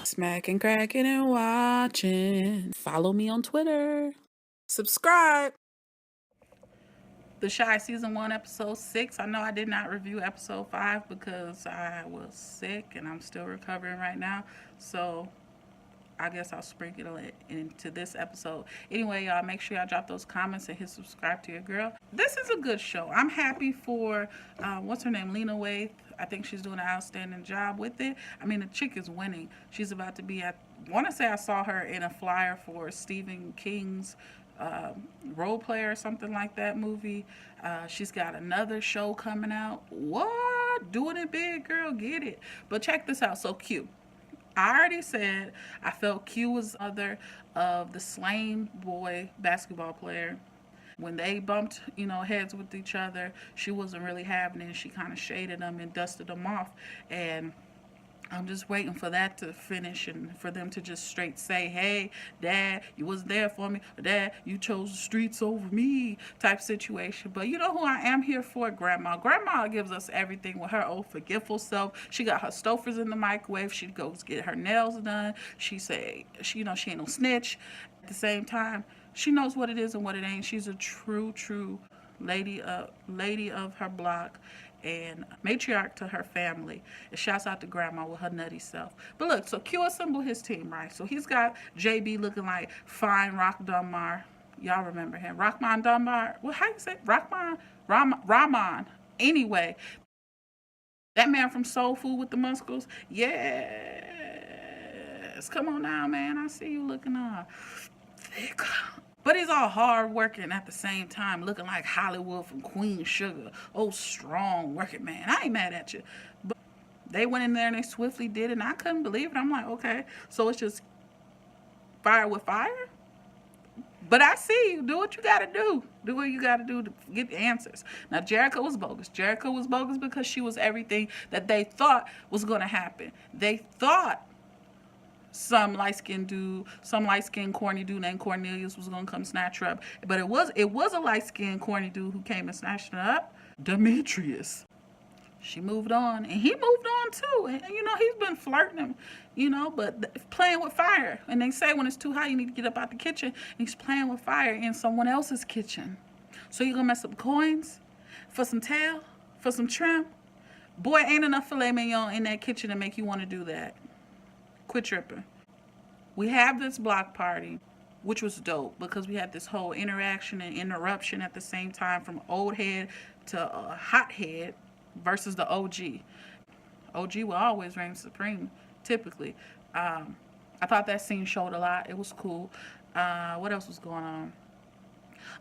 Smacking, cracking, and watching. Follow me on Twitter. Subscribe. The Shy Season 1, Episode 6. I know I did not review Episode 5 because I was sick and I'm still recovering right now. So I guess I'll sprinkle it into this episode. Anyway, y'all, make sure y'all drop those comments and hit subscribe to your girl. This is a good show. I'm happy for, what's her name, Lena Waithe. I think she's doing an outstanding job with it. I mean, the chick is winning. She's about to be at, I want to say I saw her in a flyer for Stephen King's role player or something like that movie. She's got another show coming out. What? Doing it big, girl. Get it. But check this out. So cute. I already said I felt Q was other of the slain boy basketball player. When they bumped, heads with each other, she wasn't really having it. She kind of shaded them and dusted them off. And I'm just waiting for that to finish and for them to just straight say, hey, Dad, you wasn't there for me. Or, Dad, you chose the streets over me type situation. But you know who I am here for? Grandma. Grandma gives us everything with her old forgetful self. She got her Stouffer's in the microwave. She goes get her nails done. She say, she ain't no snitch. At the same time, she knows what it is and what it ain't. She's a true lady of her block and matriarch to her family. And shouts out to Grandma with her nutty self. But look, so Q assembled his team, right? So he's got JB looking like fine Rock Dunbar. Y'all remember him. Rockman Dunbar. Well, how you say it? Rahman. Anyway, that man from Soul Food with the muscles. Yes. Come on now, man. I see you looking thick. But he's all hard working at the same time, looking like Hollywood from Queen Sugar. Oh, strong working man. I ain't mad at you. But they went in there and they swiftly did it, and I couldn't believe it. I'm like, okay, so it's just fire with fire? But I see you. Do what you got to do. Do what you got to do to get the answers. Now, Jericho was bogus. Jericho was bogus because she was everything that they thought was going to happen. They thought some light-skinned dude, some light-skinned corny dude named Cornelius was gonna come snatch her up. But it was a light-skinned corny dude who came and snatched her up. Demetrius. She moved on, and he moved on too. And he's been flirting, but playing with fire. And they say when it's too hot, you need to get up out the kitchen. And he's playing with fire in someone else's kitchen. So you gonna mess up coins for some tail, for some trim? Boy, ain't enough filet mignon in that kitchen to make you want to do that. Quit tripping. We have this block party, which was dope because we had this whole interaction and interruption at the same time from old head to hot head versus the OG. OG will always reign supreme, typically. I thought that scene showed a lot. It was cool. What else was going on?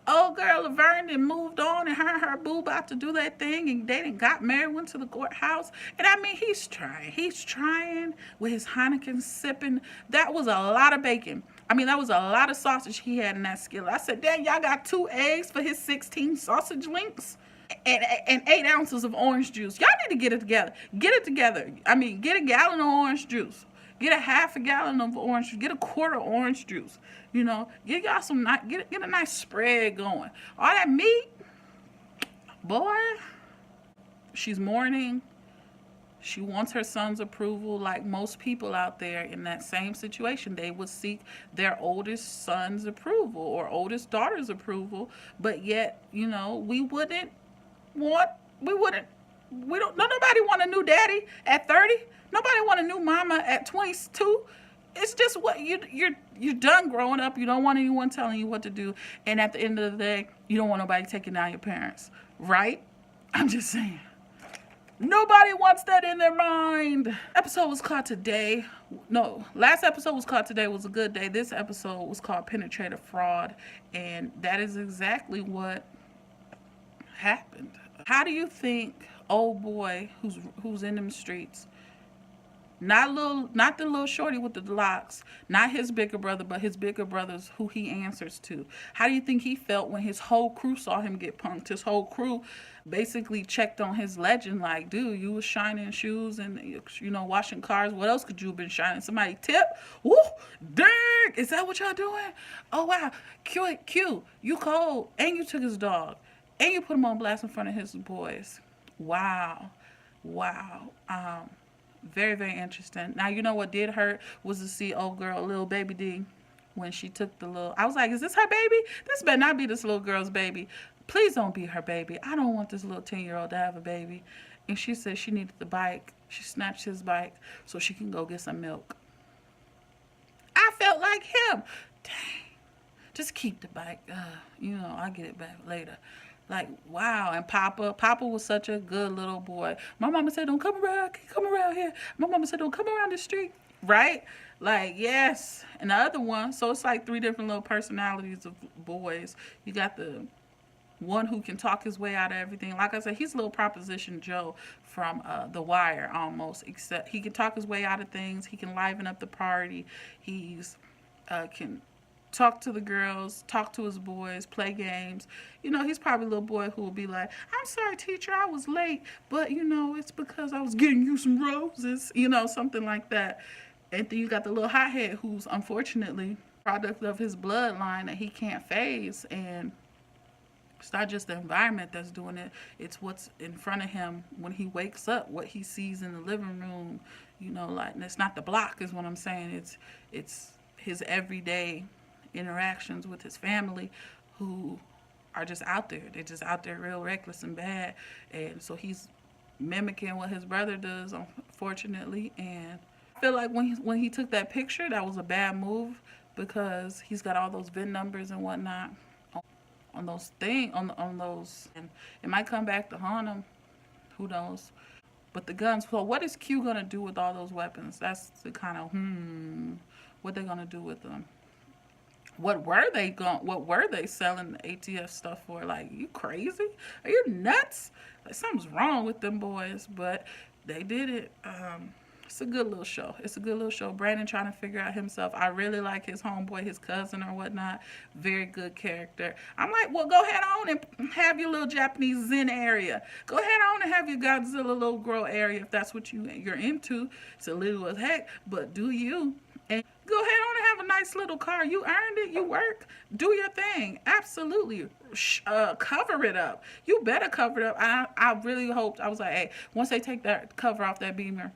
Old girl Laverne then moved on, and her boo about to do that thing, and they done got married, went to the courthouse. And I mean, he's trying with his Heineken sipping. That was a lot of bacon. I mean, that was a lot of sausage he had in that skillet. I said, Dad, y'all got 2 eggs for his 16 sausage links? And 8 ounces of orange juice. Y'all need to get it together. Get it together. I mean, get a gallon of orange juice. Get a half a gallon of orange juice. Get a quarter orange juice. Get y'all some get a nice spread going. All that meat, boy. She's mourning. She wants her son's approval, like most people out there in that same situation. They would seek their oldest son's approval or oldest daughter's approval, but yet, we wouldn't. Don't nobody want a new daddy at 30. Nobody want a new mama at 22. It's just what you're done growing up. You don't want anyone telling you what to do. And at the end of the day, you don't want nobody taking down your parents. Right? I'm just saying. Nobody wants that in their mind. Episode was called Today. No, last episode was called Today Was a Good Day. This episode was called Penetrative Fraud. And that is exactly what happened. How do you think old boy who's in them streets, not the little shorty with the locks, not his bigger brother, but his bigger brother's who he answers to, how do you think he felt when his whole crew saw him get punked? His whole crew basically checked on his legend like, dude, you was shining shoes and washing cars. What else could you have been shining? Somebody tip? Woo, dang, is that what y'all doing? Oh wow, Q, you cold, and you took his dog, and you put him on blast in front of his boys. Wow. Very, very interesting. Now, you know what did hurt was to see old girl, little baby D, when she took the little. I was like, is this her baby? This better not be this little girl's baby. Please don't be her baby. I don't want this little 10-year-old to have a baby. And she said she needed the bike. She snatched his bike so she can go get some milk. I felt like him. Dang. Just keep the bike. I'll get it back later. Like, wow. And Papa was such a good little boy. My mama said, don't come around here. My mama said, don't come around the street. Right? Like, yes. And the other one, so it's like 3 different little personalities of boys. You got the one who can talk his way out of everything. Like I said, he's a little Proposition Joe from The Wire almost, except he can talk his way out of things. He can liven up the party. He's can talk to the girls, talk to his boys, play games. He's probably a little boy who will be like, I'm sorry, teacher, I was late, but, it's because I was getting you some roses, something like that. And then you got the little hothead who's unfortunately product of his bloodline that he can't phase. And it's not just the environment that's doing it. It's what's in front of him when he wakes up, what he sees in the living room, and it's not the block is what I'm saying. It's his everyday interactions with his family who are just out there. They're just out there real reckless and bad. And so he's mimicking what his brother does, unfortunately. And I feel like when he took that picture, that was a bad move because he's got all those VIN numbers and whatnot on those and it might come back to haunt him. Who knows? But the guns, so what is Q gonna do with all those weapons? That's the kind of what they're gonna do with them. What were they selling the ATF stuff for? Like, you crazy? Are you nuts? Like, something's wrong with them boys, but they did it. It's a good little show. Brandon trying to figure out himself. I really like his homeboy, his cousin or whatnot. Very good character. I'm like, well, go ahead on and have your little Japanese Zen area. Go ahead on and have your Godzilla little girl area if that's what you're into. It's illegal as heck, but do you. And go ahead on and have a nice little car. You earned it. You work. Do your thing. Absolutely. Cover it up. You better cover it up. I really hoped. I was like, hey, once they take that cover off that Beamer,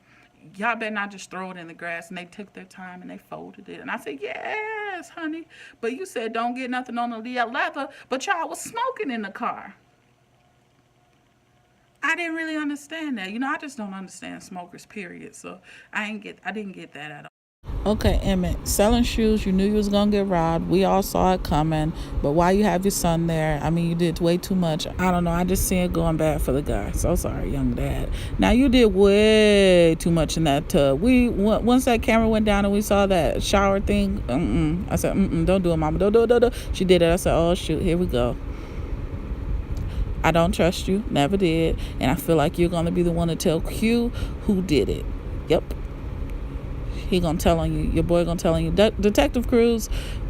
y'all better not just throw it in the grass. And they took their time and they folded it. And I said, yes, honey. But you said don't get nothing on the leather. But y'all was smoking in the car. I didn't really understand that. I just don't understand smokers, period. So I didn't get that at all. Okay, Emmett, selling shoes, you knew you was going to get robbed. We all saw it coming. But why you have your son there? I mean, you did way too much. I don't know. I just see it going bad for the guy. So sorry, young dad. Now, you did way too much in that tub. Once that camera went down and we saw that shower thing, I said, don't do it, mama. Don't. She did it. I said, oh, shoot, here we go. I don't trust you. Never did. And I feel like you're going to be the one to tell Q who did it. Yep. He gonna tell on you. Your boy gonna tell on you. Detective Cruz,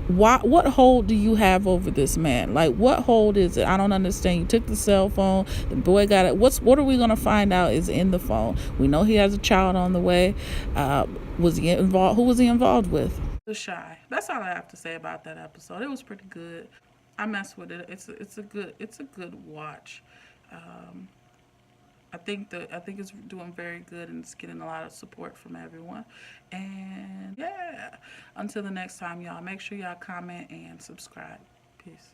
what hold do you have over this man? Like, what hold is it? I don't understand. You took the cell phone. The boy got it. What are we gonna find out is in the phone? We know he has a child on the way. Was he involved? Who was he involved with? The Chi. That's all I have to say about that episode. It was pretty good. I messed with it. It's a good watch. I think it's doing very good and it's getting a lot of support from everyone. And yeah, until the next time, y'all, make sure y'all comment and subscribe. Peace.